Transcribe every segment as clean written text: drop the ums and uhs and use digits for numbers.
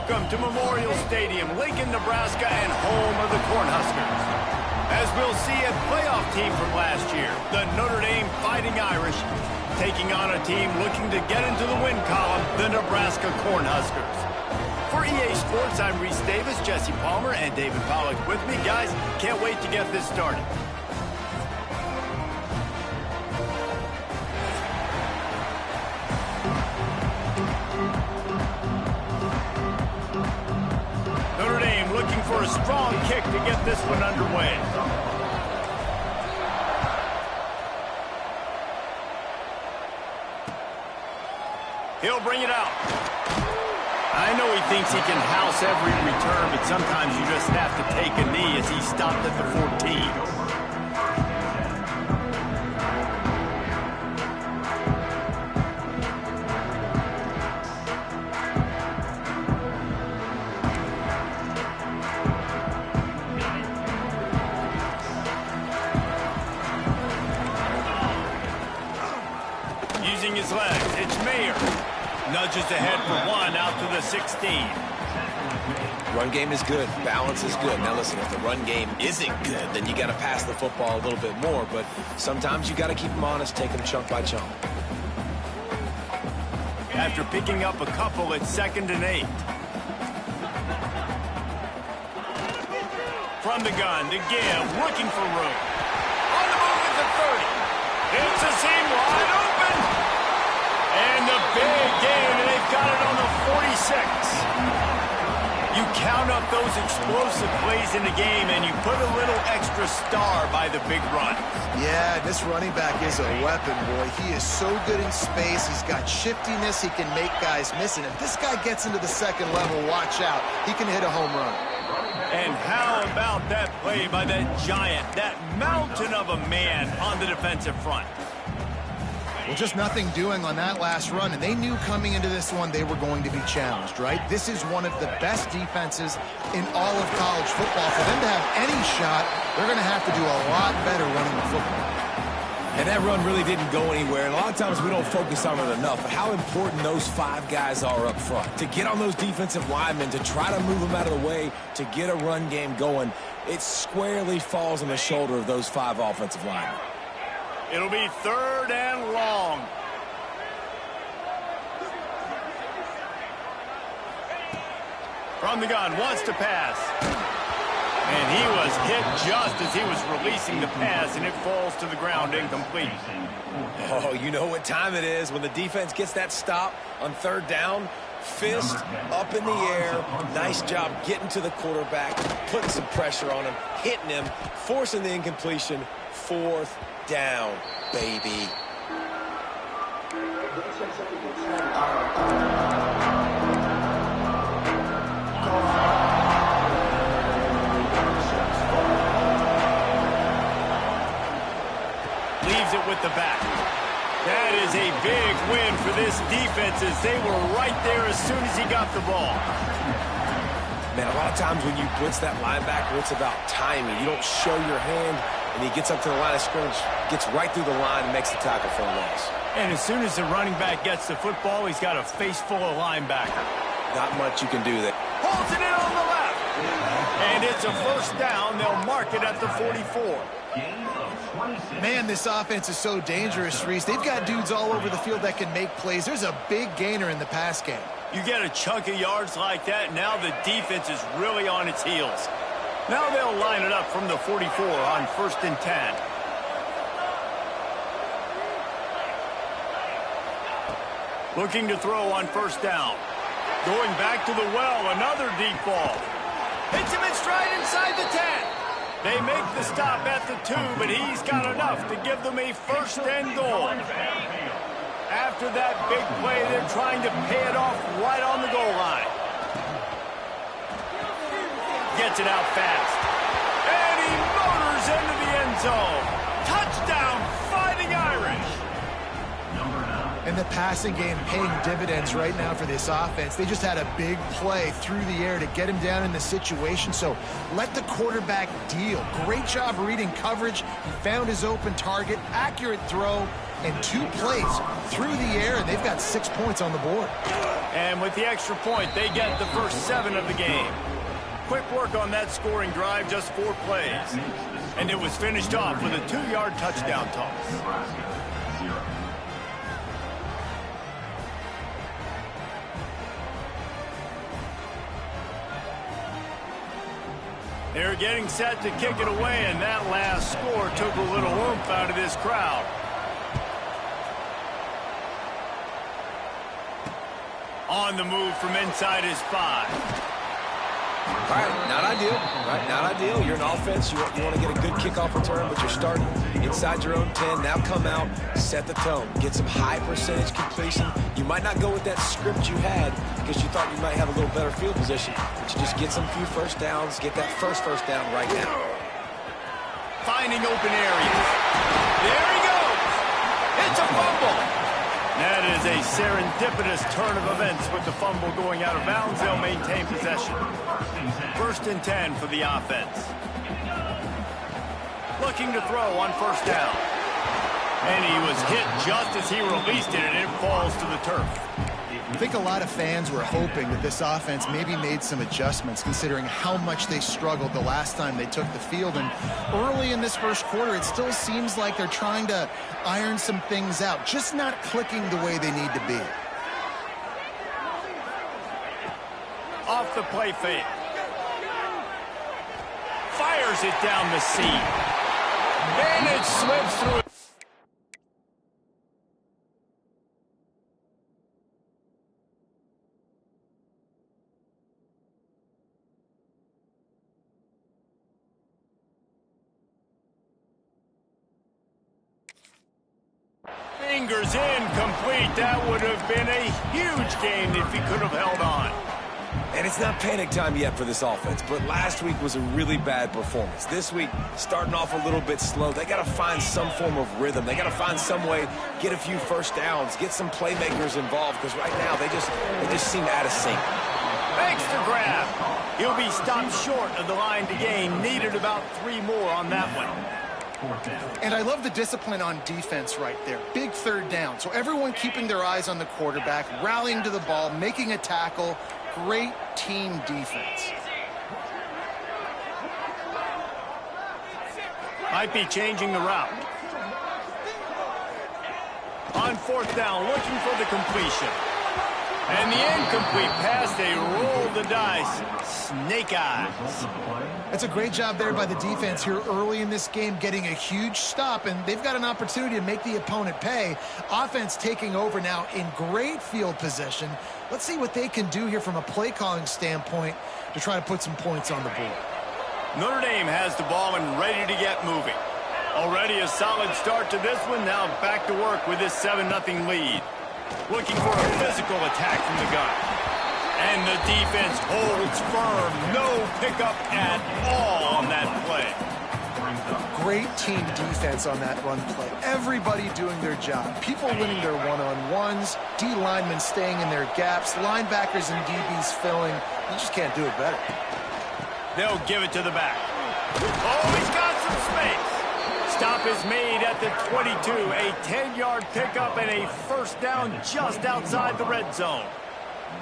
Welcome to Memorial Stadium, Lincoln, Nebraska, and home of the Cornhuskers. As we'll see, a playoff team from last year, the Notre Dame Fighting Irish, taking on a team looking to get into the win column, the Nebraska Cornhuskers. For EA Sports, I'm Reese Davis, Jesse Palmer, and David Pollack with me. Guys, can't wait to get this started. Notre Dame looking for a strong kick to get this one underway. He'll bring it out. I know he thinks he can house every return, but sometimes you just have to take a knee as he stopped at the 14. Using his legs, it's Mayer. Nudges ahead for one out to the 16. Run game is good. Balance is good. Now listen, if the run game isn't good, then you got to pass the football a little bit more. But sometimes you got to keep them honest, take them chunk by chunk. After picking up a couple, it's 2nd and 8. From the gun to give, looking for room. On the move at the 30. It's a seam wide open. And the big game, and they've got it on the 46. You count up those explosive plays in the game, and you put a little extra star by the big run. Yeah, this running back is a weapon, boy. He is so good in space. He's got shiftiness. He can make guys miss. And if this guy gets into the second level, watch out. He can hit a home run. And how about that play by that giant, that mountain of a man on the defensive front? Well, just nothing doing on that last run, and they knew coming into this one they were going to be challenged, right? This is one of the best defenses in all of college football. For them to have any shot, they're going to have to do a lot better running the football. And that run really didn't go anywhere, and a lot of times we don't focus on it enough, but how important those 5 guys are up front. To get on those defensive linemen, to try to move them out of the way, to get a run game going, it squarely falls on the shoulder of those 5 offensive linemen. It'll be 3rd and long. From the gun, wants to pass. And he was hit just as he was releasing the pass, and it falls to the ground incomplete. Oh, you know what time it is when the defense gets that stop on 3rd down. Fist up in the air. Nice job getting to the quarterback, putting some pressure on him, hitting him, forcing the incompletion. 4th down, baby. Leaves it with the back. That is a big win for this defense as they were right there as soon as he got the ball. Man, a lot of times when you blitz that linebacker, it's about timing. You don't show your hand, and he gets up to the line of scrimmage, gets right through the line, and makes the tackle for a loss. And as soon as the running back gets the football, he's got a face full of linebacker. Not much you can do there. Holds it in on the left. And it's a 1st down. They'll mark it at the 44. Man, this offense is so dangerous, Reese. They've got dudes all over the field that can make plays. There's a big gainer in the pass game. You get a chunk of yards like that, now the defense is really on its heels. Now they'll line it up from the 44 on 1st and 10. Looking to throw on 1st down. Going back to the well, another deep ball. Hits him in stride inside the 10. They make the stop at the 2, but he's got enough to give them a 1st and goal. After that big play, they're trying to pay it off right on the goal line. Gets it out fast. And he motors into the end zone. Touchdown, Fighting Irish. And the passing game paying dividends right now for this offense. They just had a big play through the air to get him down in the situation. So let the quarterback deal. Great job reading coverage. He found his open target, accurate throw, and 2 plays through the air, and they've got 6 points on the board. And with the extra point, they get the first 7 of the game. Quick work on that scoring drive, just 4 plays. And it was finished off with a 2-yard touchdown toss. They're getting set to kick it away, and that last score took a little oomph out of this crowd. On the move from inside his 5. All right, not ideal. Right, not ideal. You're an offense. You want to get a good kickoff return, but you're starting inside your own 10. Now come out, set the tone. Get some high percentage completion. You might not go with that script you had because you thought you might have a little better field position, but you just get some few first downs, get that first down right now. Finding open areas. There he goes. It's a fumble. That is a serendipitous turn of events with the fumble going out of bounds. They'll maintain possession. 1st and 10 for the offense. Looking to throw on 1st down. And he was hit just as he released it, and it falls to the turf. I think a lot of fans were hoping that this offense maybe made some adjustments considering how much they struggled the last time they took the field. And early in this first quarter, it still seems like they're trying to iron some things out, just not clicking the way they need to be. Off the play fake. Fires it down the seam. And it slips through it. Fingers incomplete. That would have been a huge gain if he could have held on. And it's not panic time yet for this offense, but last week was a really bad performance. This week, starting off a little bit slow. They got to find some form of rhythm. They got to find some way, get a few first downs, get some playmakers involved, because right now they just seem out of sync. Thanks to grab. He'll be stopped short of the line to gain. Needed about 3 more on that one. And I love the discipline on defense right there. Big 3rd down. So everyone keeping their eyes on the quarterback, rallying to the ball, making a tackle. Great team defense. Might be changing the route. On 4th down, looking for the completion. And the incomplete pass, they roll the dice. Snake eyes. That's a great job there by the defense here early in this game, getting a huge stop, and they've got an opportunity to make the opponent pay. Offense taking over now in great field position. Let's see what they can do here from a play calling standpoint to try to put some points on the board. Notre Dame has the ball and ready to get moving. Already a solid start to this one. Now back to work with this 7-0 lead. Looking for a physical attack from the gun. And the defense holds firm. No pickup at all on that play. Great team defense on that run play. Everybody doing their job. People winning their one-on-ones. D linemen staying in their gaps. Linebackers and DBs filling. You just can't do it better. They'll give it to the back. Oh, he's got some space. Stop is made at the 22. A 10-yard pickup and a 1st down just outside the red zone.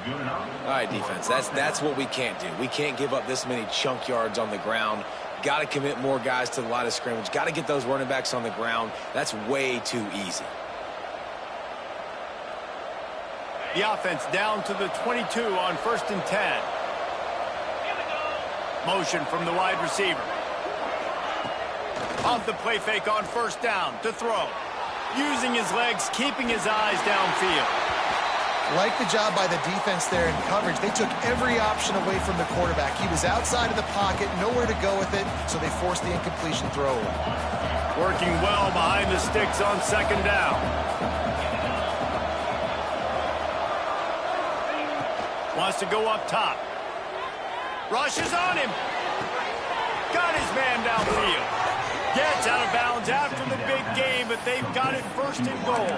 All right, defense, that's what we can't do. We can't give up this many chunk yards on the ground. Got to commit more guys to the line of scrimmage. Got to get those running backs on the ground. That's way too easy. The offense down to the 22 on 1st and 10. Motion from the wide receiver. Off the play fake on 1st down to throw. Using his legs, keeping his eyes downfield. Like the job by the defense there in coverage. They took every option away from the quarterback. He was outside of the pocket, nowhere to go with it, so they forced the incompletion throw away. Working well behind the sticks on 2nd down. Wants to go up top. Rushes on him. Got his man downfield. Gets out of bounds after the big game, but they've got it 1st and goal.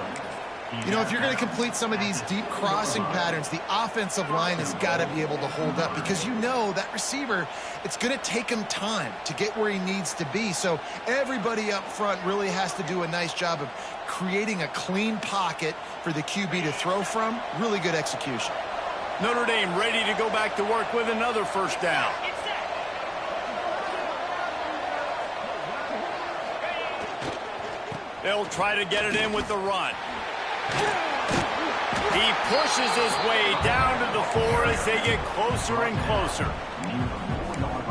You know, if you're going to complete some of these deep crossing patterns, the offensive line has got to be able to hold up because you know that receiver, it's going to take him time to get where he needs to be. So everybody up front really has to do a nice job of creating a clean pocket for the QB to throw from. Really good execution. Notre Dame ready to go back to work with another first down. They'll try to get it in with the run. He pushes his way down to the 4 as they get closer and closer.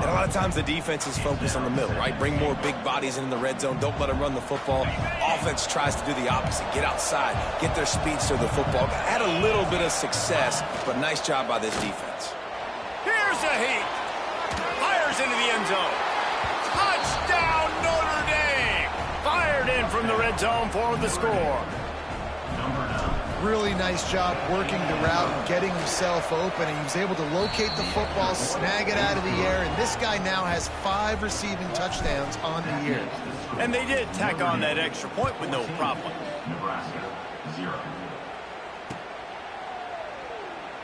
And a lot of times the defense is focused on the middle, right? Bring more big bodies in the red zone. Don't let them run the football. Offense tries to do the opposite. Get outside. Get their speedster the football. Had a little bit of success, but nice job by this defense. Here's a heat. Fires into the end zone. Touchdown, Notre Dame. Fired in from the red zone for the score. Really nice job working the route and getting himself open, and he was able to locate the football, snag it out of the air, and this guy now has 5 receiving touchdowns on the year. And they did tack on that extra point with no problem.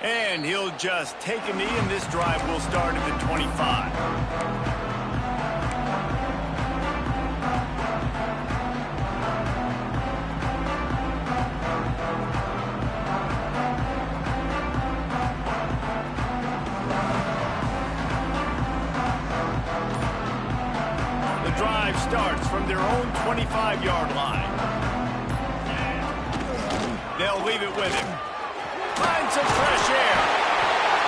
And he'll just take a knee, and this drive will start at the 25. Starts from their own 25-yard line. They'll leave it with him. Find some fresh air.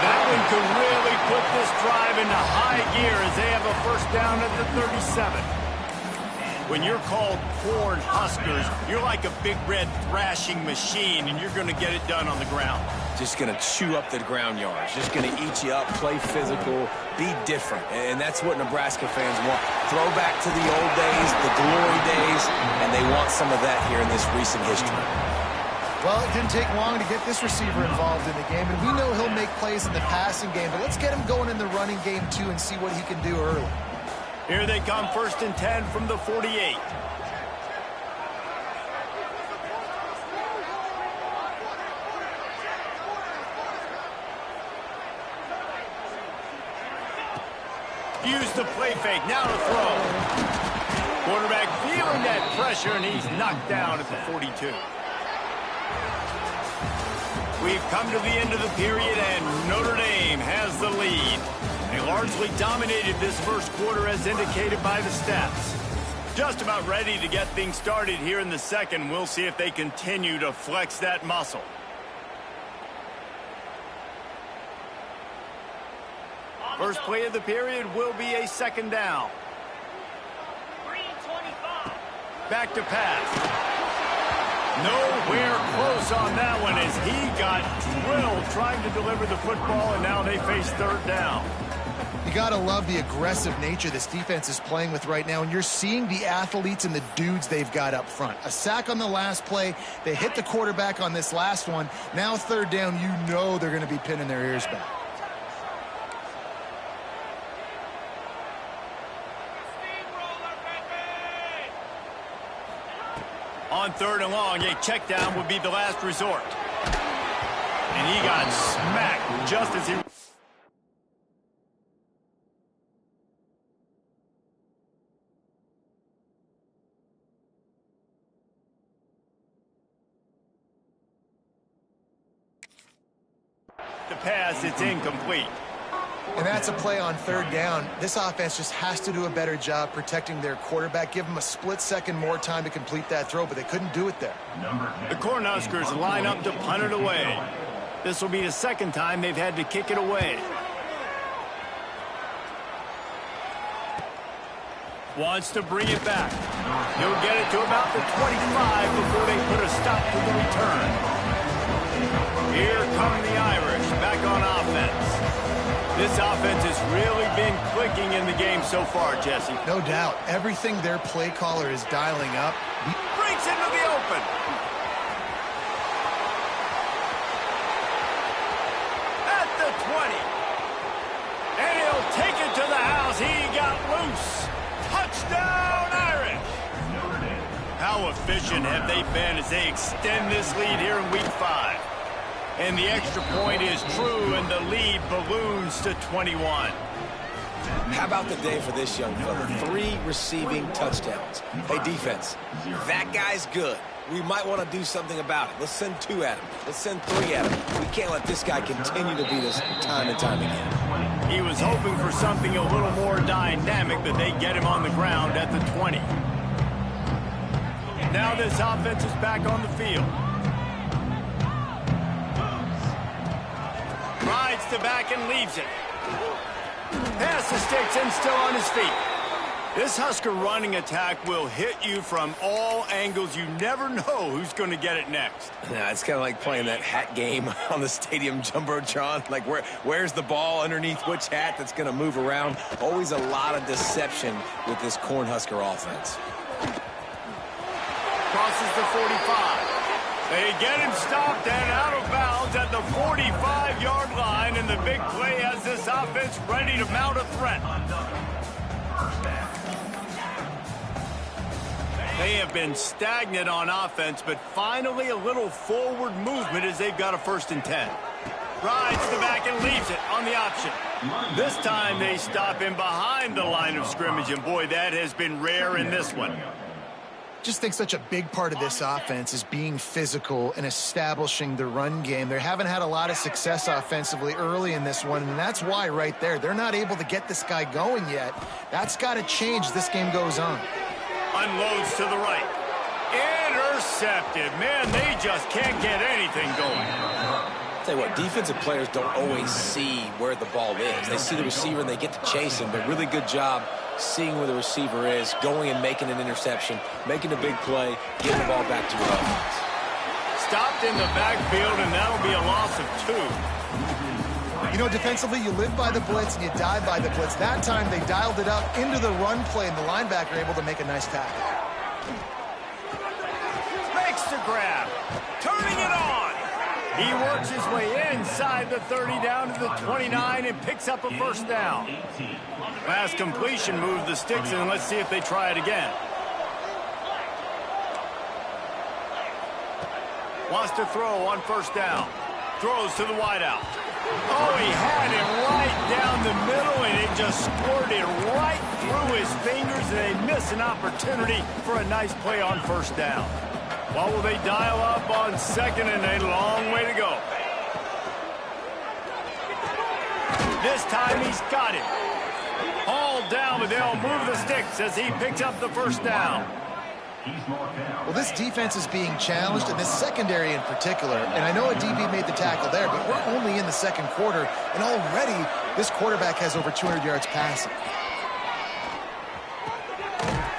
That one could really put this drive into high gear as they have a first down at the 37. When you're called Corn Huskers, you're like a big red thrashing machine, and you're going to get it done on the ground. Just going to chew up the ground yards. Just going to eat you up, play physical, be different. And that's what Nebraska fans want. Throw back to the old days, the glory days, and they want some of that here in this recent history. Well, it didn't take long to get this receiver involved in the game, and we know he'll make plays in the passing game, but let's get him going in the running game, too, and see what he can do early. Here they come, 1st and 10 from the 48. Use the play fake, now to throw. Quarterback feeling that pressure, and he's knocked down at the 42. We've come to the end of the period, and Notre Dame has the lead. They largely dominated this first quarter as indicated by the stats. Just about ready to get things started here in the second. We'll see if they continue to flex that muscle. First play of the period will be a second down. Back to pass. Nowhere close on that one as he got drilled trying to deliver the football, and now they face third down. You got to love the aggressive nature this defense is playing with right now, and you're seeing the athletes and the dudes they've got up front. A sack on the last play. They hit the quarterback on this last one. Now third down, you know they're going to be pinning their ears back. On 3rd and long, a check down would be the last resort. And he got smacked just as he... The pass, it's incomplete. And that's a play on 3rd down. This offense just has to do a better job protecting their quarterback. Give them a split second more time to complete that throw, but they couldn't do it there. The Cornhuskers line up to punt it away. This will be the second time they've had to kick it away. Wants to bring it back. He'll get it to about the 25 before they put a stop to the return. Here come the Irish back on offense. This offense has really been clicking in the game so far, Jesse. No doubt. Everything their play caller is dialing up. Breaks into the open. At the 20. And he'll take it to the house. He got loose. Touchdown, Irish. How efficient have they been as they extend this lead here in Week 5? And the extra point is true, and the lead balloons to 21. How about the day for this young fella? 3 receiving touchdowns. Hey, defense, that guy's good. We might want to do something about it. Let's send 2 at him. Let's send 3 at him. We can't let this guy continue to beat us time and time again. He was hoping for something a little more dynamic, but they get him on the ground at the 20. Now this offense is back on the field. Rides to back and leaves it. Pass the sticks and still on his feet. This Husker running attack will hit you from all angles. You never know who's going to get it next. Yeah, it's kind of like playing that hat game on the stadium jumbotron. Like, where's the ball underneath which hat that's going to move around? Always a lot of deception with this Cornhusker offense. Crosses the 45. They get him stopped and out of bounds at the 45-yard line, and the big play has this offense ready to mount a threat. They have been stagnant on offense, but finally a little forward movement as they've got a 1st and 10. Rides the back and leaves it on the option. This time they stop him behind the line of scrimmage, and boy, that has been rare in this one. Just think such a big part of this offense is being physical and establishing the run game. They haven't had a lot of success offensively early in this one, and that's why right there, they're not able to get this guy going yet. That's got to change as this game goes on. Unloads to the right. Intercepted. Man, they just can't get anything going. Tell you what, defensive players don't always see where the ball is. They see the receiver and they get to chase him, but really good job seeing where the receiver is, going and making an interception, making a big play, getting the ball back to your offense. Stopped in the backfield, and that'll be a loss of 2. You know, defensively, you live by the blitz and you die by the blitz. That time, they dialed it up into the run play, and the linebacker able to make a nice tackle. Makes the grab. Turning it on. He works his way inside the 30 down to the 29 and picks up a 1st down. Last completion moved the sticks, and let's see if they try it again. Wants to throw on 1st down. Throws to the wideout. Oh, he had it right down the middle, and it just squirted right through his fingers, and they miss an opportunity for a nice play on 1st down. What will they dial up on 2nd, and a long way to go? This time he's got it. Hauled down, but they'll move the sticks as he picks up the 1st down. Well, this defense is being challenged, and this secondary in particular. And I know a DB made the tackle there, but we're only in the 2nd quarter, and already this quarterback has over 200 yards passing.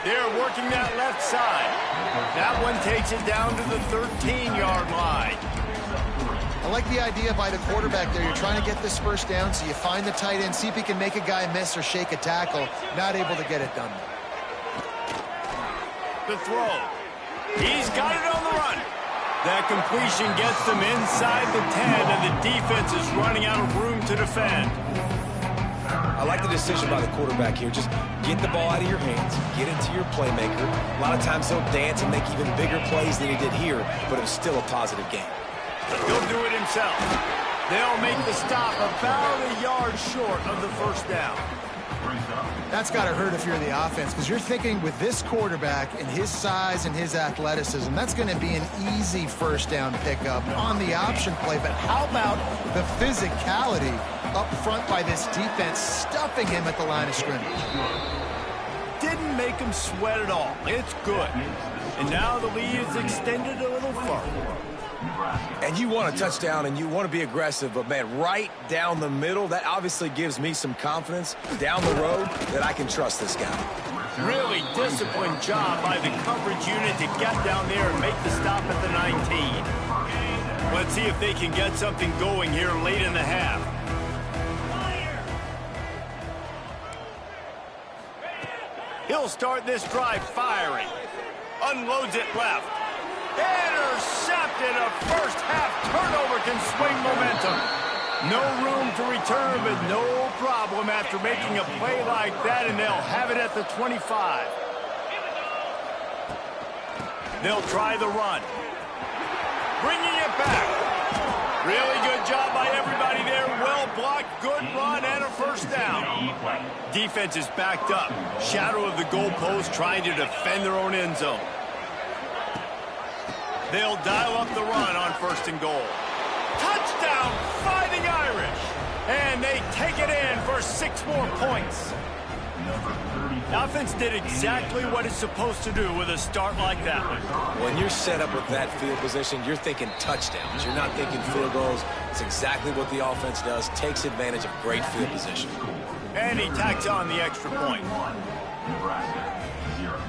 They're working that left side. That one takes it down to the 13-yard line. I like the idea by the quarterback there. You're trying to get this 1st down, so you find the tight end, see if he can make a guy miss or shake a tackle. Not able to get it done. The throw. He's got it on the run. That completion gets them inside the 10, and the defense is running out of room to defend. I like the decision by the quarterback here. Just get the ball out of your hands, get it to your playmaker. A lot of times he'll dance and make even bigger plays than he did here, but it was still a positive game. He'll do it himself. They'll make the stop about a yard short of the 1st down. That's got to hurt if you're the offense, because you're thinking with this quarterback and his size and his athleticism, that's going to be an easy 1st down pickup on the option play. But how about the physicality up front by this defense, stuffing him at the line of scrimmage? Didn't make him sweat at all. It's good. And now the lead is extended a little further. And you want a touchdown and you want to be aggressive, but man, right down the middle, that obviously gives me some confidence down the road that I can trust this guy. Really disciplined job by the coverage unit to get down there and make the stop at the 19. Let's see if they can get something going here late in the half. He'll start this drive firing. Unloads it left. Intercepted. A 1st half turnover can swing momentum. No room to return, but no problem after making a play like that, and they'll have it at the 25. They'll try the run. Bringing it back. Really good job by everybody there. Well blocked, good run, and a first down. Defense is backed up. Shadow of the goalpost trying to defend their own end zone. They'll dial up the run on 1st and goal. Touchdown, Fighting Irish. And they take it in for 6 more points. The offense did exactly what it's supposed to do with a start like that one. When you're set up with that field position, you're thinking touchdowns. You're not thinking field goals. It's exactly what the offense does. Takes advantage of great field position. And he tacks on the extra point. Nebraska, 0.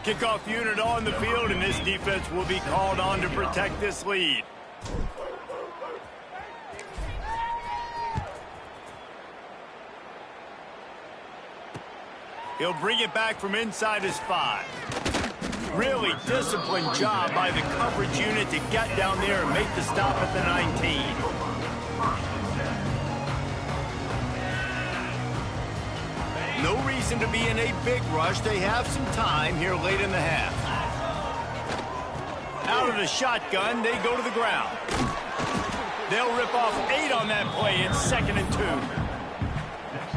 Kickoff unit on the field, and this defense will be called on to protect this lead. He'll bring it back from inside his 5. Really disciplined job by the coverage unit to get down there and make the stop at the 19. No reason to be in a big rush. They have some time here late in the half. Out of the shotgun, they go to the ground. They'll rip off 8 on that play. It's 2nd and 2.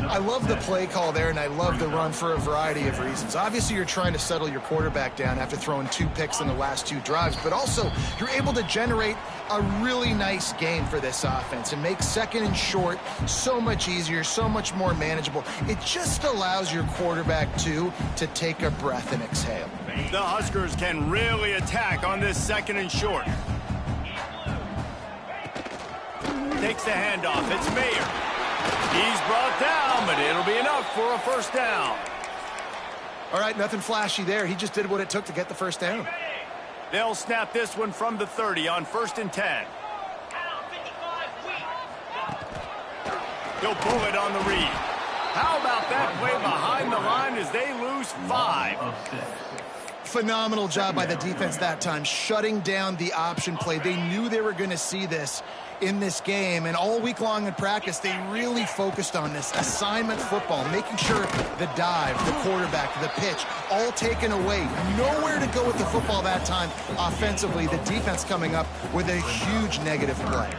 I love the play call there, and I love the run for a variety of reasons. Obviously, you're trying to settle your quarterback down after throwing 2 picks in the last 2 drives, but also you're able to generate a really nice game for this offense and make 2nd and short so much easier, so much more manageable. It just allows your quarterback, too, to take a breath and exhale. The Huskers can really attack on this 2nd and short. Takes the handoff. It's Mayer. He's brought down, but it'll be enough for a first down. All right, nothing flashy there. He just did what it took to get the first down. They'll snap this one from the 30 on 1st and 10. He'll pull it on the read. How about that play behind the line as they lose 5? Phenomenal job by the defense that time, shutting down the option play. They knew they were going to see this in this game, and all week long in practice, they really focused on this assignment football, making sure the dive, the quarterback, the pitch, all taken away. Nowhere to go with the football that time offensively. The defense coming up with a huge negative play.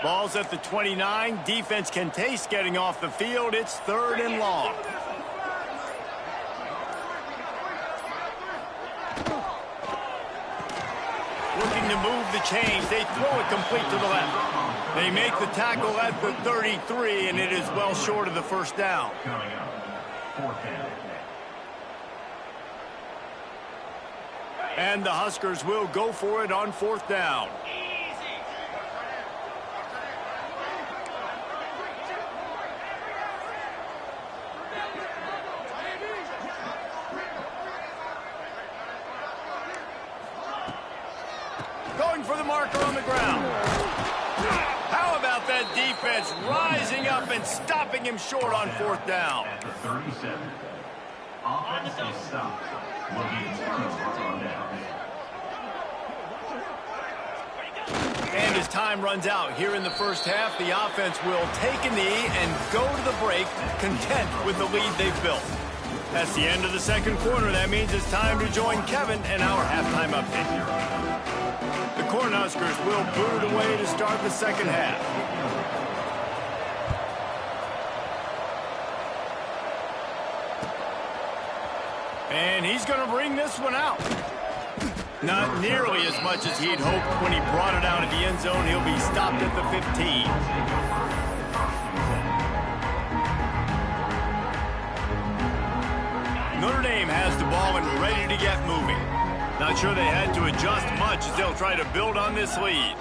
Ball's at the 29. Defense can taste getting off the field. It's 3rd and long. Looking to move the chains. They throw it complete to the left. They make the tackle at the 33, and it is well short of the first down. And the Huskers will go for it on 4th down. Going for the marker on the ground. How about that defense rising up and stopping him short on 4th down? At the 37. Offense is stopped. Looking turnover on down. And as time runs out here in the first half, the offense will take a knee and go to the break, content with the lead they've built. That's the end of the 2nd quarter. That means it's time to join Kevin and our halftime update. The Cornhuskers will boot it away to start the 2nd half. And he's going to bring this one out. Not nearly as much as he'd hoped when he brought it out of the end zone. He'll be stopped at the 15. Notre Dame has the ball and ready to get moving. Not sure they had to adjust much as they'll try to build on this lead.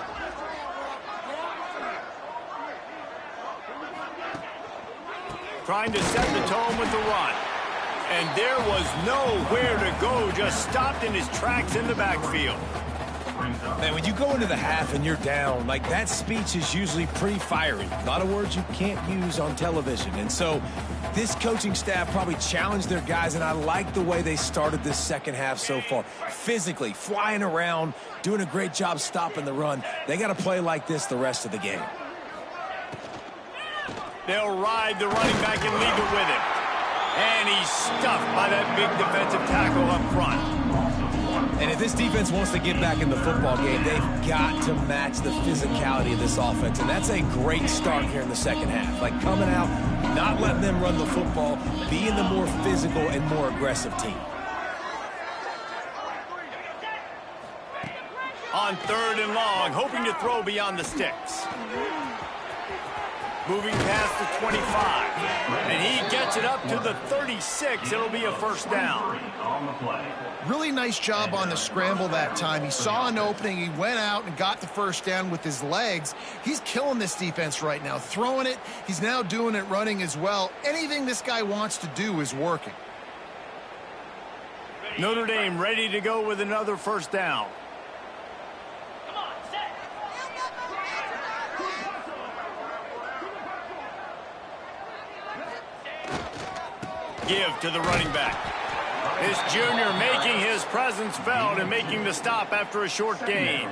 Trying to set the tone with the run. And there was nowhere to go, just stopped in his tracks in the backfield. brings up. Man, when you go into the half and you're down, like that speech is usually pretty fiery. A lot of words you can't use on television. And so this coaching staff probably challenged their guys, and I like the way they started this second half so far. Physically, flying around, doing a great job stopping the run. They got to play like this the rest of the game. They'll ride the running back and leave it with him. And he's stuffed by that big defensive tackle up front. And if this defense wants to get back in the football game, they've got to match the physicality of this offense. And that's a great start here in the second half. Like coming out, not letting them run the football, being the more physical and more aggressive team. On 3rd and long, hoping to throw beyond the sticks. Moving past the 25. And he gets it up to the 36. It'll be a first down. On the play. Really nice job on the scramble that time. He saw an opening. He went out and got the first down with his legs. He's killing this defense right now. Throwing it. He's now doing it running as well. Anything this guy wants to do is working. Notre Dame ready to go with another first down. Give to the running back. This junior making his presence felt and making the stop after a short gain.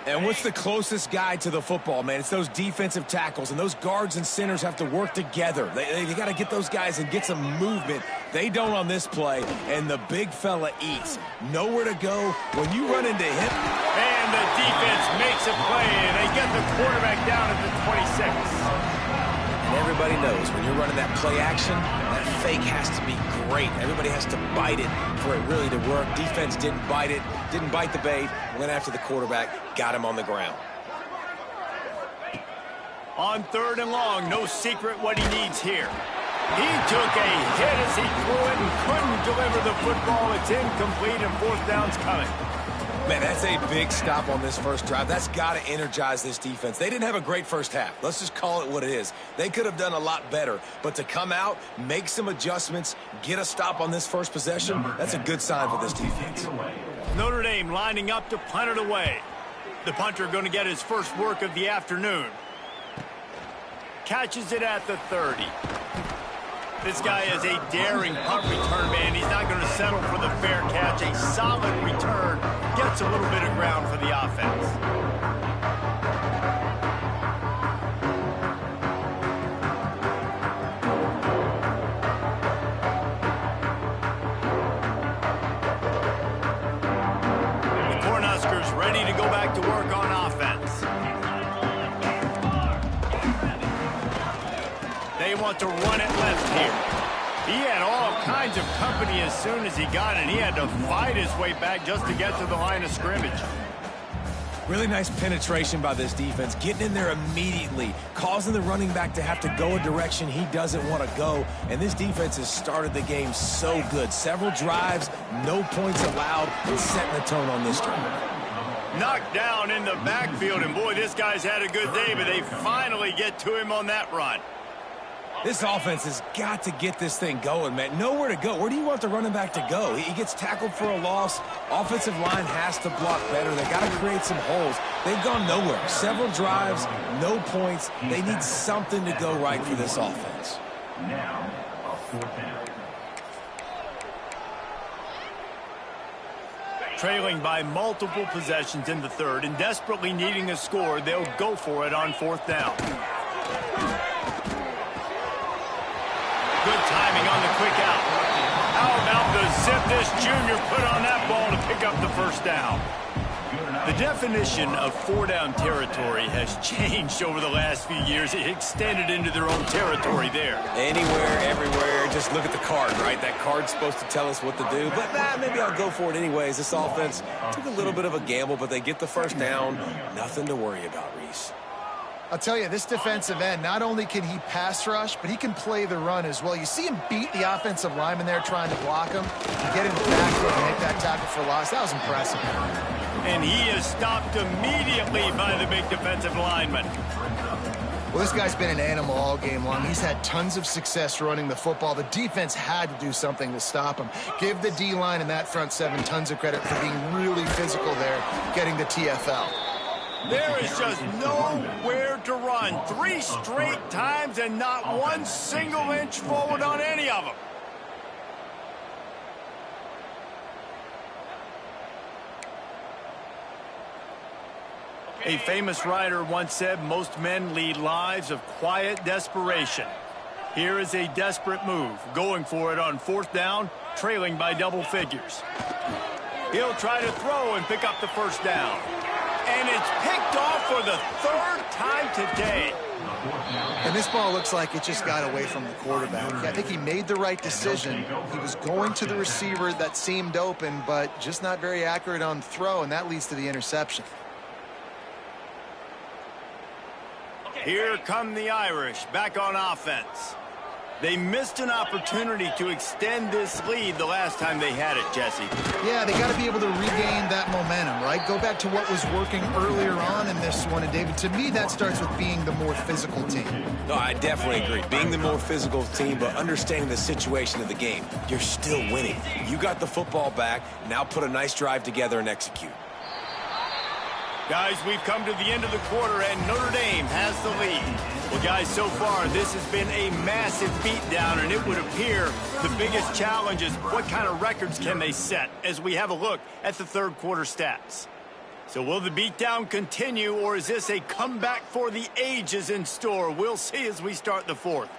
And what's the closest guy to the football, man? It's those defensive tackles, and those guards and centers have to work together. They got to get those guys and get some movement. They don't on this play, and the big fella eats. Nowhere to go when you run into him. And the defense makes a play, and they get the quarterback down at the 26. And everybody knows when you're running that play action, that fake has to be great. Everybody has to bite it for it really to work. Defense didn't bite it, didn't bite the bait, went after the quarterback, got him on the ground. On 3rd and long, no secret what he needs here. He took a hit as he threw it and couldn't deliver the football. It's incomplete and 4th down's coming. Man, that's a big stop on this first drive. That's got to energize this defense. They didn't have a great first half. Let's just call it what it is. They could have done a lot better. But to come out, make some adjustments, get a stop on this first possession, that's a good sign for this defense. Notre Dame lining up to punt it away. The punter going to get his first work of the afternoon. Catches it at the 30. This guy is a daring punt return man. He's not going to settle for the fair catch. A solid return. Gets a little bit of ground for the offense. The Cornhuskers ready to go back to work on offense. They want to run it left here. He had all kinds of company as soon as he got it. He had to fight his way back just to get to the line of scrimmage. Really nice penetration by this defense, getting in there immediately, causing the running back to have to go a direction he doesn't want to go. And this defense has started the game so good. Several drives, no points allowed, and setting the tone on this drive. Knocked down in the backfield, and boy, this guy's had a good day, but they finally get to him on that run. This offense has got to get this thing going, man. Nowhere to go. Where do you want the running back to go? He gets tackled for a loss. Offensive line has to block better. They got to create some holes. They've gone nowhere. Several drives, no points. They need something to go right for this offense. Now, a 4th down. Trailing by multiple possessions in the 3rd and desperately needing a score, they'll go for it on 4th down. Good timing on the quick out. How about the zip this junior put on that ball to pick up the first down? The definition of 4-down territory has changed over the last few years. It extended into their own territory there. Anywhere, everywhere, just look at the card, right? That card's supposed to tell us what to do. But maybe I'll go for it anyways. This offense took a little bit of a gamble, but they get the first down. Nothing to worry about, Reese. I'll tell you, this defensive end, not only can he pass rush, but he can play the run as well. You see him beat the offensive lineman there trying to block him, get in the backfield and make that tackle for loss. That was impressive. And he is stopped immediately by the big defensive lineman. Well, this guy's been an animal all game long. He's had tons of success running the football. The defense had to do something to stop him. Give the D-line and that front seven tons of credit for being really physical there, getting the TFL. There is just nowhere to run. 3 straight times and not one single inch forward on any of them. A famous writer once said, most men lead lives of quiet desperation. Here is a desperate move, going for it on 4th down, trailing by double figures. He'll try to throw and pick up the 1st down. And it's picked off for the 3rd time today. And this ball looks like it just got away from the quarterback. I think he made the right decision. He was going to the receiver that seemed open, but just not very accurate on throw, and that leads to the interception. Here come the Irish, back on offense. They missed an opportunity to extend this lead the last time they had it, Jesse. Yeah, they got to be able to regain that momentum, right? Go back to what was working earlier on in this one. And, David, to me, that starts with being the more physical team. No, I definitely agree. Being the more physical team, but understanding the situation of the game. You're still winning. You got the football back. Now put a nice drive together and execute. Guys, we've come to the end of the quarter, and Notre Dame has the lead. Well, guys, so far, this has been a massive beatdown, and it would appear the biggest challenge is what kind of records can they set as we have a look at the 3rd quarter stats. So will the beatdown continue, or is this a comeback for the ages in store? We'll see as we start the 4th.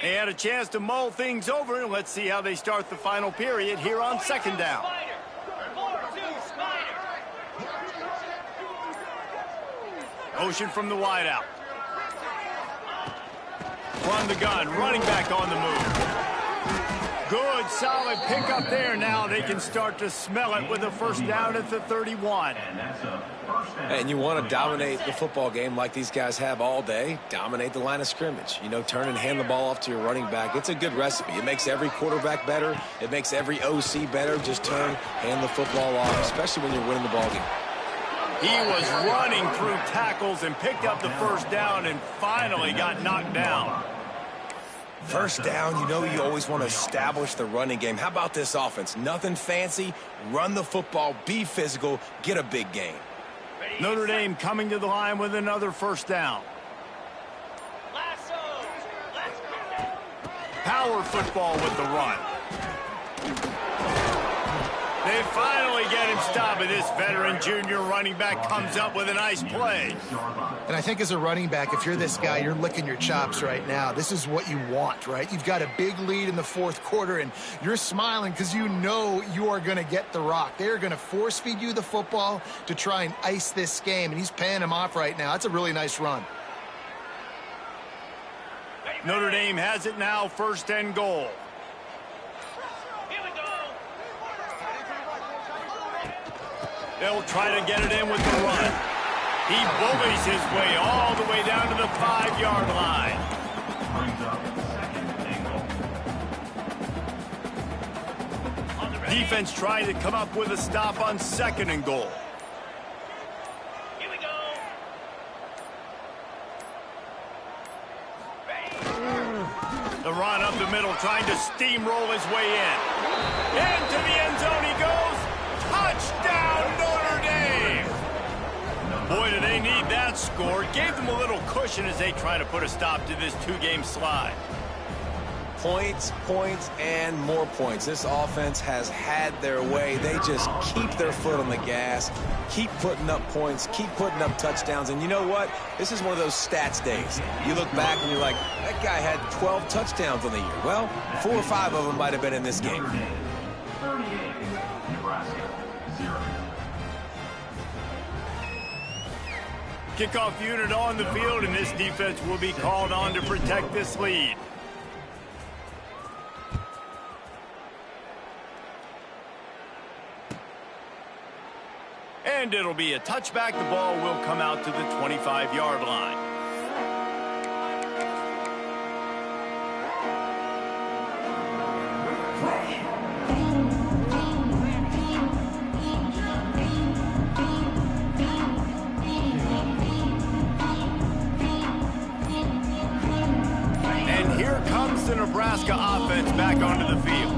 They had a chance to mull things over, and let's see how they start the final period here on 2nd down. Motion from the wideout. From the gun, running back on the move. Good, solid pickup there. Now they can start to smell it with a 1st down at the 31. And you want to dominate the football game like these guys have all day. Dominate the line of scrimmage. You know, turn and hand the ball off to your running back. It's a good recipe. It makes every quarterback better. It makes every OC better. Just turn, hand the football off, especially when you're winning the ball game. He was running through tackles and picked up the 1st down and finally got knocked down. 1st down, you know you always want to establish the running game. How about this offense? Nothing fancy. Run the football, be physical, get a big gain. Notre Dame coming to the line with another 1st down. Power football with the run. They finally get him stopped, and this veteran junior running back comes up with a nice play. And I think as a running back, if you're this guy, you're licking your chops right now. This is what you want, right? You've got a big lead in the 4th quarter, and you're smiling because you know you are going to get the rock. They're going to force feed you the football to try and ice this game, and he's paying him off right now. That's a really nice run. Notre Dame has it now, 1st and goal. They'll try to get it in with the run. He bullies his way all the way down to the 5-yard line. Defense trying to come up with a stop on 2nd and goal. Here we go. The run up the middle, trying to steamroll his way in. Into the end zone he goes. Touchdown, Notre Dame! Boy, do they need that score. Gave them a little cushion as they try to put a stop to this 2-game slide. Points, points, and more points. This offense has had their way. They just keep their foot on the gas, keep putting up points, keep putting up touchdowns. And you know what? This is one of those stats days. You look back and you're like, that guy had 12 touchdowns on the year. Well, 4 or 5 of them might have been in this game. 38, Nebraska, 0. Kickoff unit on the field, and this defense will be called on to protect this lead. And it'll be a touchback. The ball will come out to the 25-yard line. the Nebraska offense back onto the field.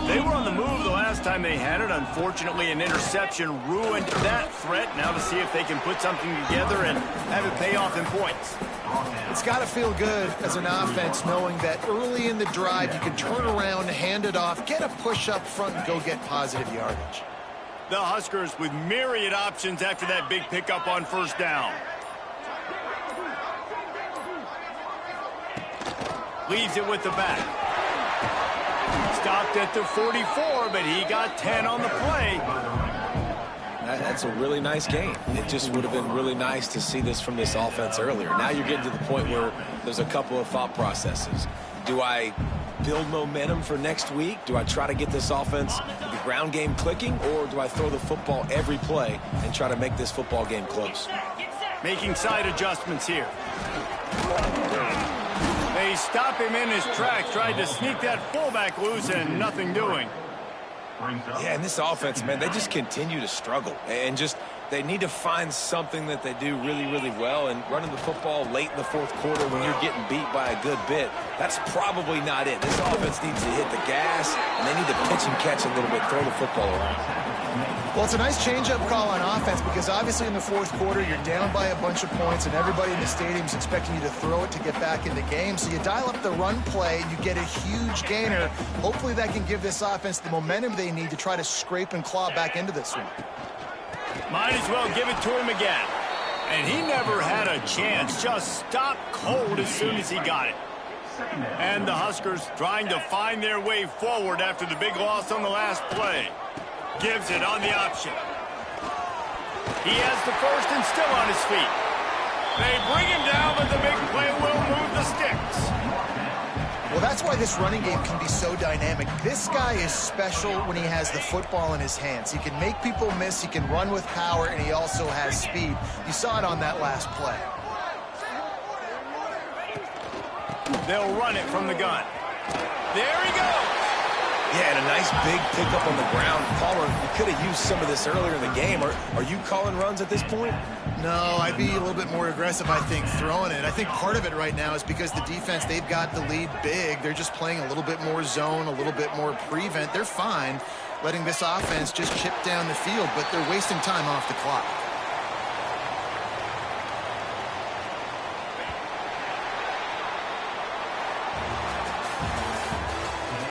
They were on the move the last time they had it. Unfortunately, an interception ruined that threat. Now to see if they can put something together and have it pay off in points. It's got to feel good as an offense knowing that early in the drive you can turn around, hand it off, get a push up front, and go get positive yardage. The Huskers with myriad options after that big pickup on first down. Leaves it with the back. Stopped at the 44, but he got 10 on the play. That's a really nice game. It just would have been really nice to see this from this offense earlier. Now you're getting to the point where there's a couple of thought processes. Do I build momentum for next week? Do I try to get this offense, the ground game clicking, or do I throw the football every play and try to make this football game close? Making side adjustments here. They stop him in his tracks, tried to sneak that fullback loose, and nothing doing. Yeah, and this offense, man, they just continue to struggle. And just, they need to find something that they do really, really well. And running the football late in the fourth quarter when you're getting beat by a good bit, that's probably not it. This offense needs to hit the gas, and they need to pitch and catch a little bit, throw the football around. Well, it's a nice change-up call on offense because obviously in the fourth quarter you're down by a bunch of points and everybody in the stadium is expecting you to throw it to get back in the game. So you dial up the run play and you get a huge gainer. Hopefully that can give this offense the momentum they need to try to scrape and claw back into this one. Might as well give it to him again. And he never had a chance. Just stopped cold as soon as he got it. And the Huskers trying to find their way forward after the big loss on the last play. Gives it on the option. He has the first and still on his feet. They bring him down, but the big play will move the sticks. Well, that's why this running game can be so dynamic. This guy is special when he has the football in his hands. He can make people miss, he can run with power, and he also has speed. You saw it on that last play. They'll run it from the gun. There he goes. Yeah, and a nice big pickup on the ground. Caller, we could have used some of this earlier in the game. Are you calling runs at this point? No, I'd be a little bit more aggressive, I think, throwing it. I think part of it right now is because the defense, they've got the lead big. They're just playing a little bit more zone, a little bit more prevent. They're fine letting this offense just chip down the field, but they're wasting time off the clock.